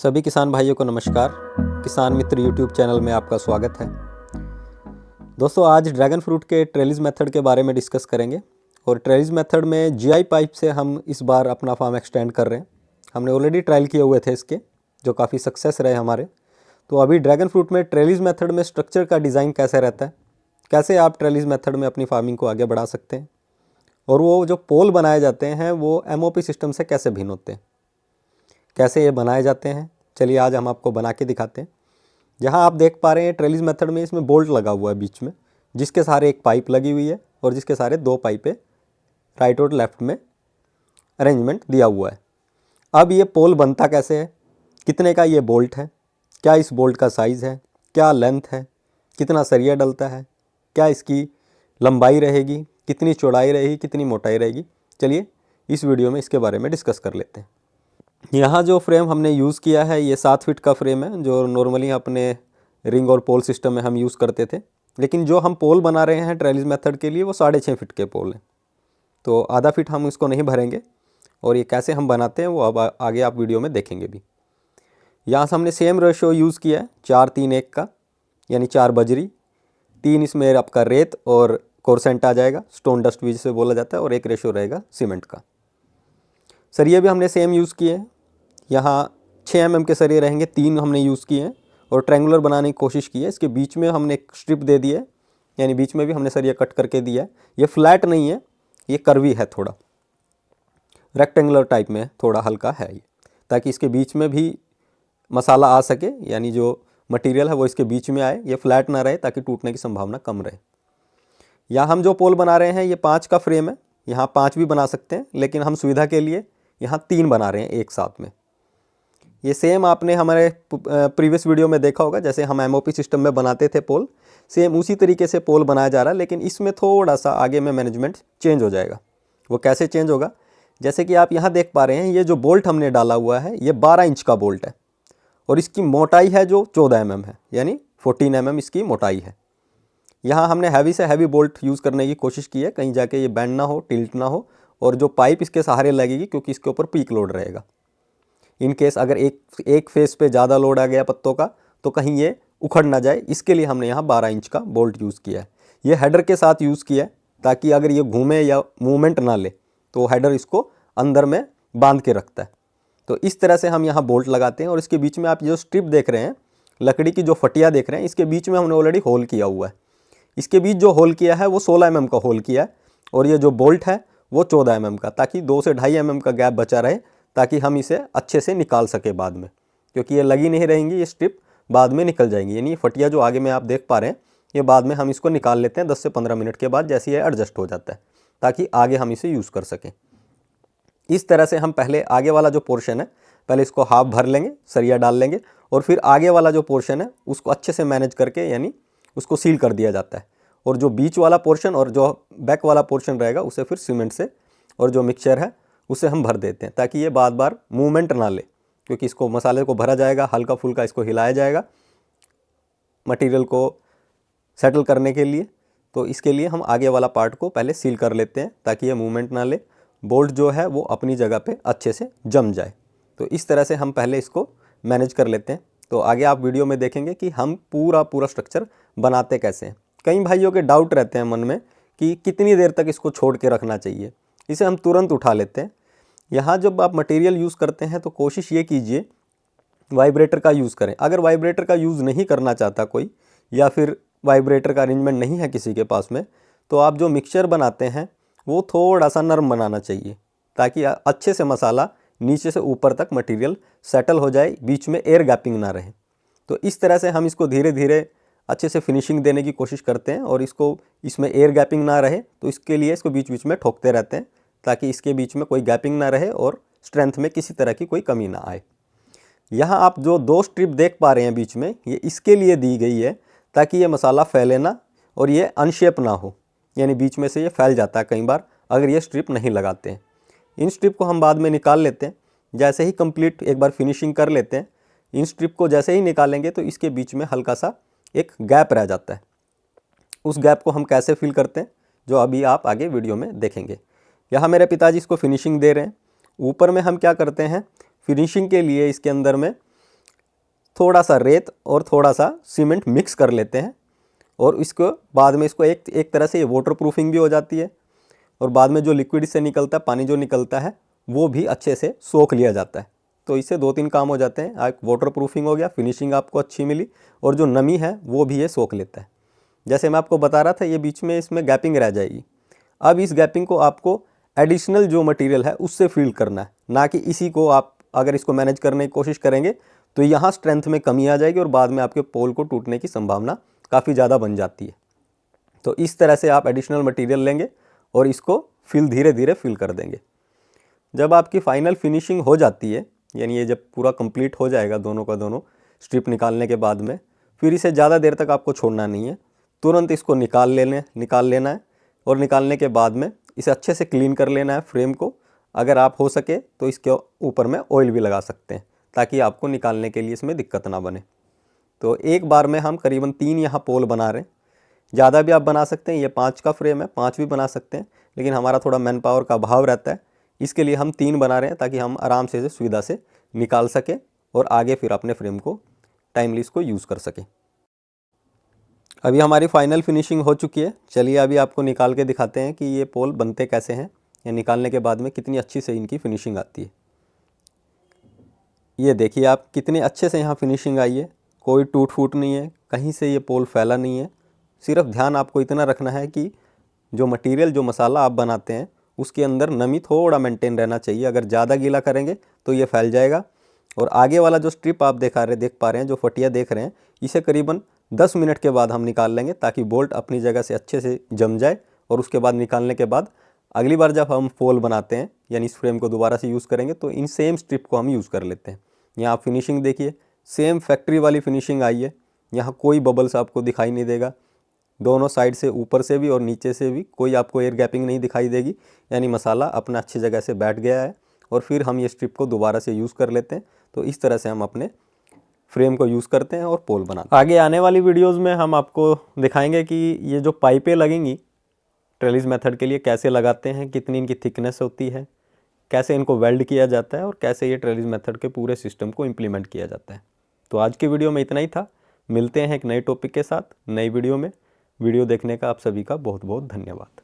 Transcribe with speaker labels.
Speaker 1: सभी किसान भाइयों को नमस्कार। किसान मित्र यूट्यूब चैनल में आपका स्वागत है। दोस्तों, आज ड्रैगन फ्रूट के ट्रेलिस मेथड के बारे में डिस्कस करेंगे। और ट्रेलिस मेथड में जीआई पाइप से हम इस बार अपना फार्म एक्सटेंड कर रहे हैं। हमने ऑलरेडी ट्रायल किए हुए थे इसके, जो काफ़ी सक्सेस रहे हमारे। तो अभी ड्रैगन फ्रूट में ट्रेलिस मेथड में स्ट्रक्चर का डिज़ाइन कैसे रहता है, कैसे आप ट्रेलिस मेथड में अपनी फार्मिंग को आगे बढ़ा सकते हैं, और वो जो पोल बनाए जाते हैं वो एमओपी सिस्टम से कैसे भिन्न होते हैं, कैसे ये बनाए जाते हैं, चलिए आज हम आपको बना के दिखाते हैं। जहाँ आप देख पा रहे हैं ट्रेलिस मेथड में इसमें बोल्ट लगा हुआ है बीच में, जिसके सहारे एक पाइप लगी हुई है और जिसके सहारे दो पाइपें राइट और लेफ्ट में अरेंजमेंट दिया हुआ है। अब ये पोल बनता कैसे है, कितने का ये बोल्ट है, क्या इस बोल्ट का साइज़ है, क्या लेंथ है, कितना सरिया डलता है, क्या इसकी लंबाई रहेगी, कितनी चौड़ाई रहेगी, कितनी मोटाई रहेगी, चलिए इस वीडियो में इसके बारे में डिस्कस कर लेते हैं। यहाँ जो फ्रेम हमने यूज़ किया है ये 7 फीट का फ्रेम है, जो नॉर्मली अपने रिंग और पोल सिस्टम में हम यूज़ करते थे। लेकिन जो हम पोल बना रहे हैं ट्रेलिस मेथड के लिए वो 6.5 फीट के पोल हैं, तो आधा फीट हम इसको नहीं भरेंगे। और ये कैसे हम बनाते हैं वो अब आगे आप वीडियो में देखेंगे भी। यहाँ से हमने सेम रेशो यूज़ किया है 4-3-1 का, यानी 4 बजरी, 3 इसमें आपका रेत और कोरसेंट आ जाएगा, स्टोन डस्ट भी जिसे बोला जाता है, और 1 रेशो रहेगा सीमेंट का। सरिये भी हमने सेम यूज़ किए हैं। यहाँ 6 mm के सरिये रहेंगे, 3 हमने यूज़ किए हैं और ट्रायंगुलर बनाने की कोशिश की है। इसके बीच में हमने एक स्ट्रिप दे दी है, यानी बीच में भी हमने सरिया कट करके दिया है। ये फ्लैट नहीं है, ये कर्वी है, थोड़ा रेक्टेंगुलर टाइप में थोड़ा हल्का है ये, ताकि इसके बीच में भी मसाला आ सके, यानी जो मटेरियल है वो इसके बीच में आए, ये फ्लैट ना रहे ताकि टूटने की संभावना कम रहे। यहाँ हम जो पोल बना रहे हैं ये 5 का फ्रेम है। यहाँ 5 भी बना सकते हैं, लेकिन हम सुविधा के लिए यहाँ 3 बना रहे हैं एक साथ में। ये सेम आपने हमारे प्रीवियस वीडियो में देखा होगा, जैसे हम एमओपी सिस्टम में बनाते थे पोल, सेम उसी तरीके से पोल बनाया जा रहा है। लेकिन इसमें थोड़ा सा आगे में मैनेजमेंट चेंज हो जाएगा। वो कैसे चेंज होगा, जैसे कि आप यहाँ देख पा रहे हैं, ये जो बोल्ट हमने डाला हुआ है ये 12 इंच का बोल्ट है और इसकी मोटाई है जो 14 mm है, यानी 14 mm इसकी मोटाई है। यहाँ हमने हैवी से हैवी बोल्ट यूज़ करने की कोशिश की है, कहीं जाके ये बैंड ना हो, टिल्ट ना हो, और जो पाइप इसके सहारे लगेगी क्योंकि इसके ऊपर पीक लोड रहेगा। इन केस अगर एक फेस पे ज़्यादा लोड आ गया पत्तों का तो कहीं ये उखड़ ना जाए, इसके लिए हमने यहाँ 12 इंच का बोल्ट यूज़ किया है। ये हेडर के साथ यूज़ किया है ताकि अगर ये घूमे या मूवमेंट ना ले तो हेडर इसको अंदर में बांध के रखता है। तो इस तरह से हम यहाँ बोल्ट लगाते हैं। और इसके बीच में आप जो स्ट्रिप देख रहे हैं, लकड़ी की जो फटिया देख रहे हैं, इसके बीच में हमने ऑलरेडी होल किया हुआ है। इसके बीच जो होल किया है वो 16 mm का होल किया है, और ये जो बोल्ट है वो 14 mm का, ताकि 2 से 2.5 mm का गैप बचा रहे, ताकि हम इसे अच्छे से निकाल सके बाद में, क्योंकि ये लगी नहीं रहेंगी, ये स्ट्रिप बाद में निकल जाएंगी। यानी फटिया जो आगे में आप देख पा रहे हैं ये बाद में हम इसको निकाल लेते हैं 10 से 15 मिनट के बाद, जैसे ये एडजस्ट हो जाता है, ताकि आगे हम इसे यूज़ कर सकें। इस तरह से हम पहले आगे वाला जो पोर्शन है पहले इसको हाफ भर लेंगे, सरिया डाल लेंगे, और फिर आगे वाला जो पोर्शन है उसको अच्छे से मैनेज करके, यानी उसको सील कर दिया जाता है। और जो बीच वाला पोर्शन और जो बैक वाला पोर्शन रहेगा उसे फिर सीमेंट से और जो मिक्सचर है उसे हम भर देते हैं, ताकि ये बार बार मूवमेंट ना ले, क्योंकि इसको मसाले को भरा जाएगा, हल्का फुल्का इसको हिलाया जाएगा मटेरियल को सेटल करने के लिए। तो इसके लिए हम आगे वाला पार्ट को पहले सील कर लेते हैं ताकि ये मूवमेंट ना ले, बोल्ट जो है वो अपनी जगह पे अच्छे से जम जाए। तो इस तरह से हम पहले इसको मैनेज कर लेते हैं। तो आगे आप वीडियो में देखेंगे कि हम पूरा स्ट्रक्चर बनाते कैसे हैं। कई भाइयों के डाउट रहते हैं मन में कि कितनी देर तक इसको छोड़ के रखना चाहिए, इसे हम तुरंत उठा लेते हैं। यहाँ जब आप मटेरियल यूज़ करते हैं तो कोशिश ये कीजिए वाइब्रेटर का यूज़ करें। अगर वाइब्रेटर का यूज़ नहीं करना चाहता कोई, या फिर वाइब्रेटर का अरेंजमेंट नहीं है किसी के पास में, तो आप जो मिक्सचर बनाते हैं वो थोड़ा सा नरम बनाना चाहिए, ताकि अच्छे से मसाला नीचे से ऊपर तक मटेरियल सेटल हो जाए, बीच में एयर गैपिंग ना रहे। तो इस तरह से हम इसको धीरे धीरे अच्छे से फिनिशिंग देने की कोशिश करते हैं, और इसमें एयर गैपिंग ना रहे तो इसके लिए इसको बीच बीच में ठोकते रहते हैं, ताकि इसके बीच में कोई गैपिंग ना रहे और स्ट्रेंथ में किसी तरह की कोई कमी ना आए। यहाँ आप जो 2 स्ट्रिप देख पा रहे हैं बीच में, ये इसके लिए दी गई है ताकि ये मसाला फैले ना और ये अनशेप ना हो, यानी बीच में से ये फैल जाता है कई बार अगर ये स्ट्रिप नहीं लगाते हैं। इन स्ट्रिप को हम बाद में निकाल लेते हैं, जैसे ही कंप्लीट एक बार फिनिशिंग कर लेते हैं। इन स्ट्रिप को जैसे ही निकालेंगे तो इसके बीच में हल्का सा एक गैप रह जाता है। उस गैप को हम कैसे फिल करते हैं जो अभी आप आगे वीडियो में देखेंगे। यहाँ मेरे पिताजी इसको फिनिशिंग दे रहे हैं। ऊपर में हम क्या करते हैं, फिनिशिंग के लिए इसके अंदर में थोड़ा सा रेत और थोड़ा सा सीमेंट मिक्स कर लेते हैं और इसको बाद में इसको एक तरह से ये वाटर प्रूफिंग भी हो जाती है और बाद में जो लिक्विड से निकलता है, पानी जो निकलता है, वो भी अच्छे से सोख लिया जाता है। तो इससे 2-3 काम हो जाते हैं। एक वाटर प्रूफिंग हो गया, फिनिशिंग आपको अच्छी मिली और जो नमी है वो भी ये सोख लेता है। जैसे मैं आपको बता रहा था, ये बीच में इसमें गैपिंग रह जाएगी। अब इस गैपिंग को आपको एडिशनल जो मटेरियल है उससे फिल करना है, ना कि इसी को आप अगर इसको मैनेज करने की कोशिश करेंगे तो यहाँ स्ट्रेंथ में कमी आ जाएगी और बाद में आपके पोल को टूटने की संभावना काफ़ी ज़्यादा बन जाती है। तो इस तरह से आप एडिशनल मटेरियल लेंगे और इसको धीरे धीरे फिल कर देंगे। जब आपकी फाइनल फिनिशिंग हो जाती है, यानी ये जब पूरा कंप्लीट हो जाएगा दोनों का दोनों स्ट्रिप निकालने के बाद में, फिर इसे ज़्यादा देर तक आपको छोड़ना नहीं है, तुरंत इसको निकाल लेना है और निकालने के बाद में इसे अच्छे से क्लीन कर लेना है फ्रेम को। अगर आप हो सके तो इसके ऊपर में ऑयल भी लगा सकते हैं ताकि आपको निकालने के लिए इसमें दिक्कत ना बने। तो एक बार में हम करीबन 3 यहाँ पोल बना रहे हैं। ज़्यादा भी आप बना सकते हैं, ये 5 का फ्रेम है, 5 भी बना सकते हैं, लेकिन हमारा थोड़ा मैन पावर का अभाव रहता है, इसके लिए हम 3 बना रहे हैं ताकि हम आराम से सुविधा से निकाल सकें और आगे फिर अपने फ्रेम को टाइमली इसको यूज़ कर सकें। अभी हमारी फाइनल फिनिशिंग हो चुकी है। चलिए अभी आपको निकाल के दिखाते हैं कि ये पोल बनते कैसे हैं या निकालने के बाद में कितनी अच्छी से इनकी फिनिशिंग आती है। ये देखिए आप कितने अच्छे से यहाँ फिनिशिंग आई है, कोई टूट फूट नहीं है, कहीं से ये पोल फैला नहीं है। सिर्फ ध्यान आपको इतना रखना है कि जो मटेरियल, जो मसाला आप बनाते हैं उसके अंदर नमी थोड़ा मेंटेन रहना चाहिए। अगर ज़्यादा गीला करेंगे तो ये फैल जाएगा। और आगे वाला जो स्ट्रिप आप देख पा रहे हैं, जो फटिया देख रहे हैं, इसे करीबन 10 मिनट के बाद हम निकाल लेंगे ताकि बोल्ट अपनी जगह से अच्छे से जम जाए। और उसके बाद निकालने के बाद अगली बार जब हम पोल बनाते हैं यानी इस फ्रेम को दोबारा से यूज़ करेंगे तो इन सेम स्ट्रिप को हम यूज़ कर लेते हैं। यहाँ आप फिनिशिंग देखिए, सेम फैक्ट्री वाली फिनिशिंग आई है। यहाँ कोई बबल्स आपको दिखाई नहीं देगा, दोनों साइड से, ऊपर से भी और नीचे से भी कोई आपको एयर गैपिंग नहीं दिखाई देगी, यानी मसाला अपना अच्छी जगह से बैठ गया है। और फिर हम ये स्ट्रिप को दोबारा से यूज़ कर लेते हैं। तो इस तरह से हम अपने फ्रेम को यूज़ करते हैं और पोल बनाते हैं। आगे आने वाली वीडियोज़ में हम आपको दिखाएंगे कि ये जो पाइपें लगेंगी ट्रेलिस मेथड के लिए कैसे लगाते हैं, कितनी इनकी थिकनेस होती है, कैसे इनको वेल्ड किया जाता है और कैसे ये ट्रेलिस मेथड के पूरे सिस्टम को इम्प्लीमेंट किया जाता है। तो आज की वीडियो में इतना ही था। मिलते हैं एक नए टॉपिक के साथ नई वीडियो में। वीडियो देखने का आप सभी का बहुत बहुत धन्यवाद।